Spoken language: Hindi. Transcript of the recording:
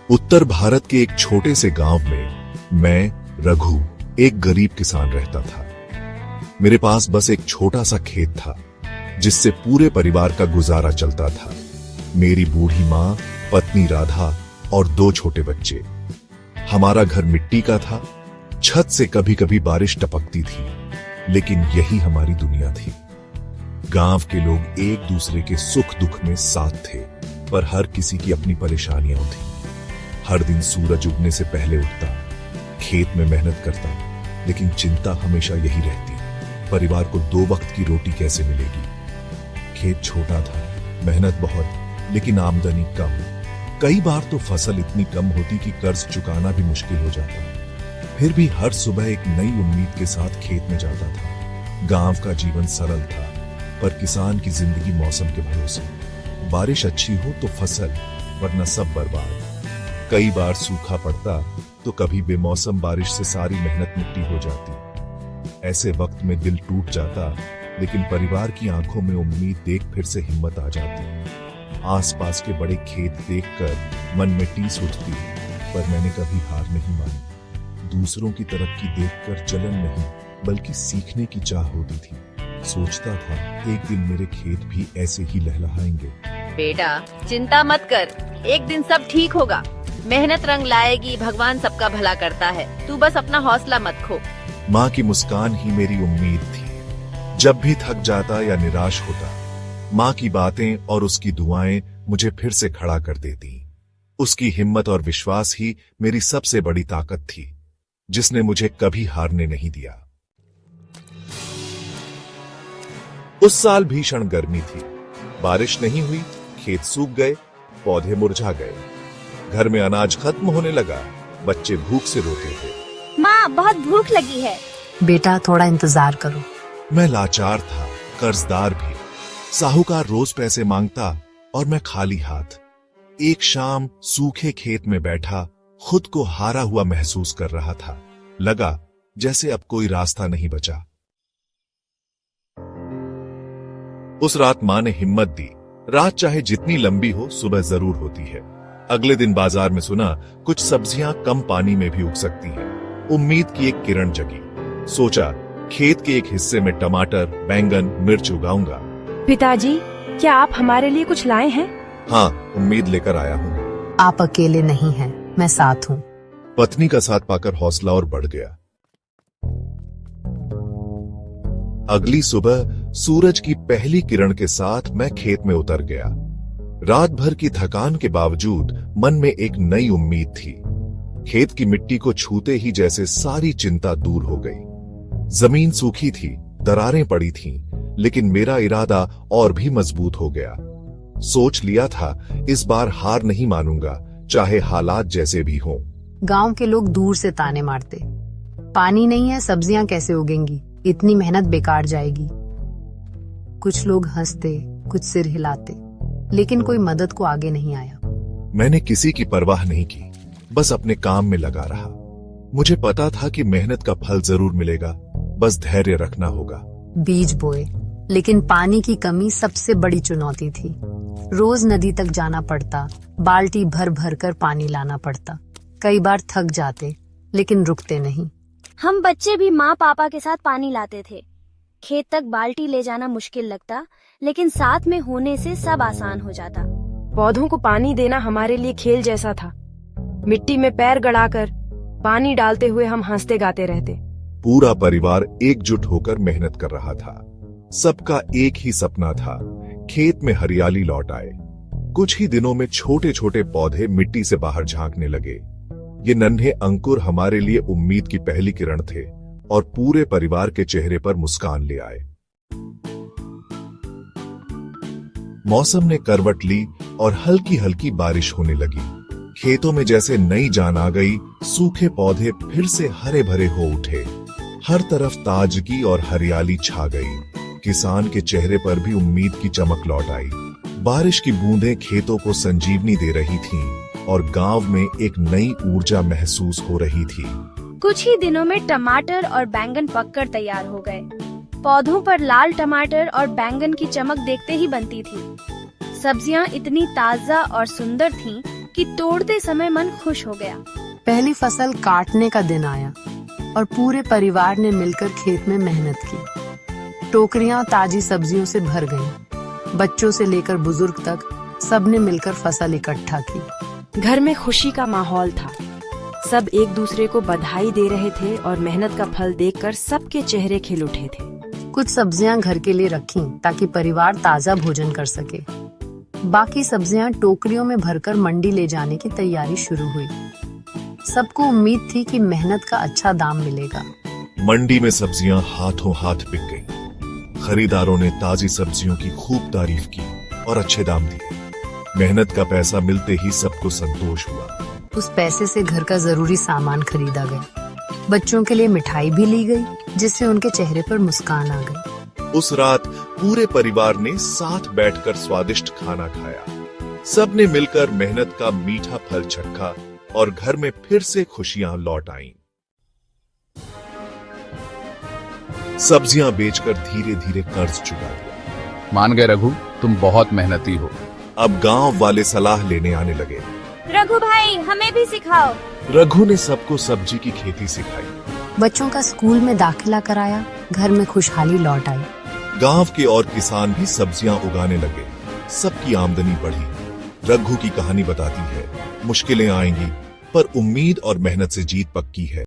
उत्तर भारत के एक छोटे से गांव में मैं, रघु, एक गरीब किसान रहता था। मेरे पास बस एक छोटा सा खेत था जिससे पूरे परिवार का गुजारा चलता था। मेरी बूढ़ी माँ, पत्नी राधा और 2 छोटे बच्चे। हमारा घर मिट्टी का था। छत से कभी कभी बारिश टपकती थी, लेकिन यही हमारी दुनिया थी। गांव के लोग एक दूसरे के सुख दुख में साथ थे, पर हर किसी की अपनी परेशानियां थी। हर दिन सूरज उगने से पहले उठता, खेत में मेहनत करता, लेकिन चिंता हमेशा यही रहती, परिवार को 2 वक्त की रोटी कैसे मिलेगी। खेत छोटा था, मेहनत बहुत, लेकिन आमदनी कम। कई बार तो फसल इतनी कम होती कि कर्ज चुकाना भी मुश्किल हो जाता। फिर भी हर सुबह एक नई उम्मीद के साथ खेत में जाता था। गांव का जीवन सरल था, पर किसान की जिंदगी मौसम के भरोसे। बारिश अच्छी हो तो फसल, वरना सब बर्बाद। कई बार सूखा पड़ता तो कभी बेमौसम बारिश से सारी मेहनत मिट्टी हो जाती। ऐसे वक्त में दिल टूट जाता, लेकिन परिवार की आंखों में उम्मीद देख फिर से हिम्मत आ जाती। आसपास के बड़े खेत देखकर मन में टीस उठती, पर मैंने कभी हार नहीं मानी। दूसरों की तरक्की देखकर जलन नहीं, बल्कि सीखने की चाह होती थी। सोचता था एक दिन मेरे खेत भी ऐसे ही लहलहाएंगे। बेटा, चिंता मत कर, एक दिन सब ठीक होगा। मेहनत रंग लाएगी, भगवान सबका भला करता है। तू बस अपना हौसला मत खो। माँ की मुस्कान ही मेरी उम्मीद थी। जब भी थक जाता या निराश होता, माँ की बातें और उसकी दुआएं मुझे फिर से खड़ा कर देती। उसकी हिम्मत और विश्वास ही मेरी सबसे बड़ी ताकत थी, जिसने मुझे कभी हारने नहीं दिया। उस साल भीषण गर्मी थी। बारिश नहीं हुई, खेत सूख गए, पौधे मुरझा गए। घर में अनाज खत्म होने लगा, बच्चे भूख से रोते थे। माँ, बहुत भूख लगी है। बेटा, थोड़ा इंतजार करो। मैं लाचार था, कर्जदार भी। साहूकार रोज पैसे मांगता और मैं खाली हाथ। एक शाम सूखे खेत में बैठा खुद को हारा हुआ महसूस कर रहा था। लगा जैसे अब कोई रास्ता नहीं बचा। उस रात माँ ने हिम्मत दी, रात चाहे जितनी लंबी हो, सुबह जरूर होती है। अगले दिन बाजार में सुना कुछ सब्जियां कम पानी में भी उग सकती हैं। उम्मीद की एक किरण जगी। सोचा खेत के एक हिस्से में टमाटर, बैंगन, मिर्च उगाऊंगा। पिताजी, क्या आप हमारे लिए कुछ लाए हैं? हाँ, उम्मीद लेकर आया हूँ। आप अकेले नहीं हैं, मैं साथ हूँ। पत्नी का साथ पाकर हौसला और बढ़ गया। अगली सुबह सूरज की पहली किरण के साथ मैं खेत में उतर गया। रात भर की थकान के बावजूद मन में एक नई उम्मीद थी। खेत की मिट्टी को छूते ही जैसे सारी चिंता दूर हो गई। जमीन सूखी थी, दरारें पड़ी थीं, लेकिन मेरा इरादा और भी मजबूत हो गया। सोच लिया था इस बार हार नहीं मानूंगा, चाहे हालात जैसे भी हों। गांव के लोग दूर से ताने मारते, पानी नहीं है, सब्जियां कैसे उगेंगी, इतनी मेहनत बेकार जाएगी। कुछ लोग हंसते, कुछ सिर हिलाते, लेकिन कोई मदद को आगे नहीं आया। मैंने किसी की परवाह नहीं की, बस अपने काम में लगा रहा। मुझे पता था कि मेहनत का फल जरूर मिलेगा, बस धैर्य रखना होगा। बीज बोए, लेकिन पानी की कमी सबसे बड़ी चुनौती थी। रोज नदी तक जाना पड़ता, बाल्टी भर भर कर पानी लाना पड़ता। कई बार थक जाते, लेकिन रुकते नहीं। हम बच्चे भी माँ पापा के साथ पानी लाते थे। खेत तक बाल्टी ले जाना मुश्किल लगता, लेकिन साथ में होने से सब आसान हो जाता। पौधों को पानी देना हमारे लिए खेल जैसा था। मिट्टी में पैर गड़ाकर पानी डालते हुए हम हंसते गाते रहते। पूरा परिवार एकजुट होकर मेहनत कर रहा था। सबका एक ही सपना था, खेत में हरियाली लौट आए। कुछ ही दिनों में छोटे छोटे पौधे मिट्टी से बाहर झांकने लगे। ये नन्हे अंकुर हमारे लिए उम्मीद की पहली किरण थे और पूरे परिवार के चेहरे पर मुस्कान ले आए। मौसम ने करवट ली और हल्की हल्की बारिश होने लगी। खेतों में जैसे नई जान आ गई। सूखे पौधे फिर से हरे भरे हो उठे। हर तरफ ताजगी और हरियाली छा गई। किसान के चेहरे पर भी उम्मीद की चमक लौट आई। बारिश की बूंदें खेतों को संजीवनी दे रही थीं और गांव में एक नई ऊर्जा महसूस हो रही थी। कुछ ही दिनों में टमाटर और बैंगन पककर तैयार हो गए। पौधों पर लाल टमाटर और बैंगन की चमक देखते ही बनती थी। सब्जियां इतनी ताजा और सुंदर थीं कि तोड़ते समय मन खुश हो गया। पहली फसल काटने का दिन आया और पूरे परिवार ने मिलकर खेत में मेहनत की। टोकरियां ताजी सब्जियों से भर गईं। बच्चों से लेकर बुजुर्ग तक सबने मिलकर फसल इकट्ठा की। घर में खुशी का माहौल था। सब एक दूसरे को बधाई दे रहे थे और मेहनत का फल देखकर सबके चेहरे खिल उठे थे। कुछ सब्जियां घर के लिए रखीं ताकि परिवार ताजा भोजन कर सके। बाकी सब्जियां टोकरियों में भरकर मंडी ले जाने की तैयारी शुरू हुई। सबको उम्मीद थी कि मेहनत का अच्छा दाम मिलेगा। मंडी में सब्जियां हाथों हाथ बिक गईं। खरीदारों ने ताजी सब्जियों की खूब तारीफ की और अच्छे दाम दिए। मेहनत का पैसा मिलते ही सबको संतोष हुआ। उस पैसे से घर का जरूरी सामान खरीदा गया। बच्चों के लिए मिठाई भी ली गई, जिससे उनके चेहरे पर मुस्कान आ गई। उस रात पूरे परिवार ने साथ बैठकर स्वादिष्ट खाना खाया। सबने मिलकर मेहनत का मीठा फल चखा और घर में फिर से खुशियां लौट आईं। सब्जियां बेचकर धीरे धीरे कर्ज चुका दिया। मान गए रघु, तुम बहुत मेहनती हो। अब गांव वाले सलाह लेने आने लगे। रघु भाई, हमें भी सिखाओ। रघु ने सबको सब्जी की खेती सिखाई। बच्चों का स्कूल में दाखिला कराया। घर में खुशहाली लौट आई। गांव के और किसान भी सब्जियां उगाने लगे। सबकी आमदनी बढ़ी। रघु की कहानी बताती है, मुश्किलें आएंगी पर उम्मीद और मेहनत से जीत पक्की है।